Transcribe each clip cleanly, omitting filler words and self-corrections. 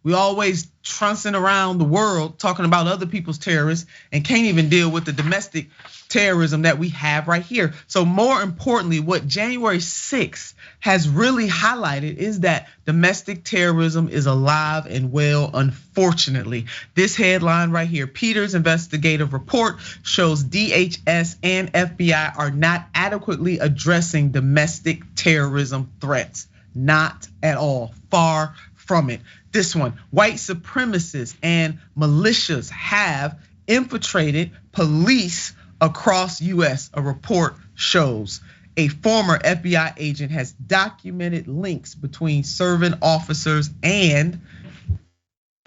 We always trouncing around the world talking about other people's terrorists and can't even deal with the domestic terrorism that we have right here. So more importantly, what January 6th has really highlighted is that domestic terrorism is alive and well, unfortunately. This headline right here, Peter's investigative report shows DHS and FBI are not adequately addressing domestic terrorism threats. Not at all, far from it. This one, white supremacists and militias have infiltrated police across US, a report shows. A former FBI agent has documented links between serving officers and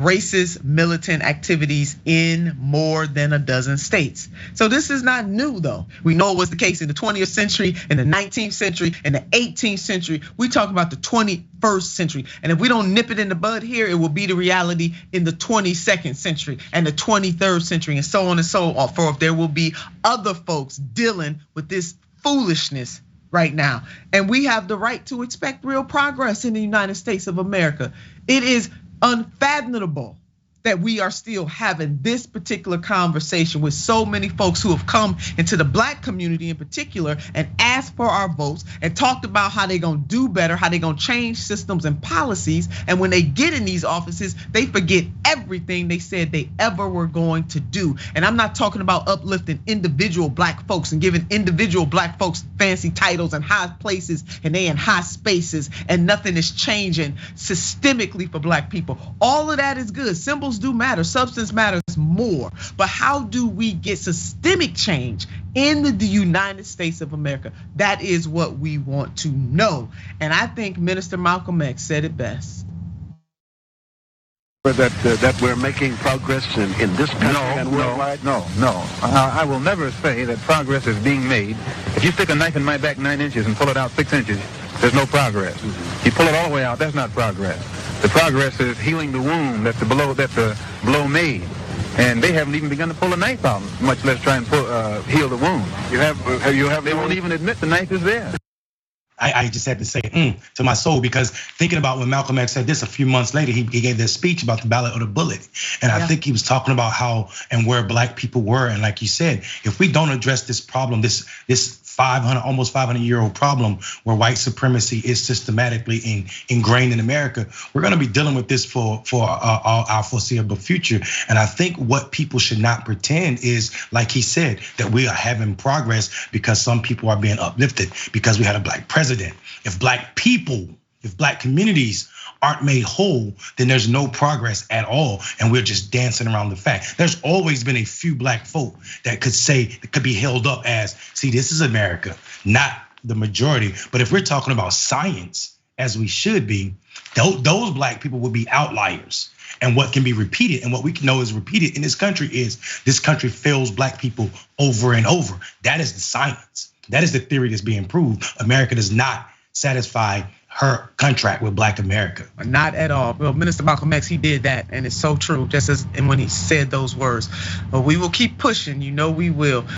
racist militant activities in more than a dozen states. So this is not new though. We know it was the case in the 20th century, in the 19th century, in the 18th century. We talk about the 21st century. And if we don't nip it in the bud here, it will be the reality in the 22nd century and the 23rd century and so on and so forth. There will be other folks dealing with this foolishness right now. And we have the right to expect real progress in the United States of America. It is unfathomable that we are still having this particular conversation with so many folks who have come into the black community in particular and asked for our votes and talked about how they're gonna do better, how they're gonna change systems and policies. And when they get in these offices, they forget everything they said they ever were going to do. And I'm not talking about uplifting individual black folks and giving individual black folks fancy titles and high places and they in high spaces and nothing is changing systemically for black people. All of that is good. Symbols do matter, substance matters more. But how do we get systemic change in the United States of America? That is what we want to know. And I think Minister Malcolm X said it best. That we're making progress in this country and worldwide? No. I will never say that progress is being made. If you stick a knife in my back 9 inches and pull it out 6 inches, there's no progress. You pull it all the way out, that's not progress. The progress is healing the wound that the blow made. And they haven't even begun to pull the knife out, much less try and heal the wound. They won't even admit the knife is there. I just had to say to my soul, because thinking about when Malcolm X said this a few months later, he gave this speech about the ballot or the bullet. And I think he was talking about how and where black people were. And like you said, if we don't address this problem, this almost 500-year-old problem where white supremacy is systematically ingrained in America, we're gonna be dealing with this for our foreseeable future. And I think what people should not pretend is, like he said, that we are having progress because some people are being uplifted because we had a black president. If black people, if black communities aren't made whole, then there's no progress at all. And we're just dancing around the fact. There's always been a few black folk that could be held up as, see, this is America, not the majority. But if we're talking about science, as we should be, those black people would be outliers. And what can be repeated and what we can know is repeated in this country is this country fails black people over and over. That is the science. That is the theory that's being proved. America does not satisfy her contract with black America. Not at all. Well, Minister Malcolm X, he did that, and it's so true, just as and when he said those words. But we will keep pushing, you know we will.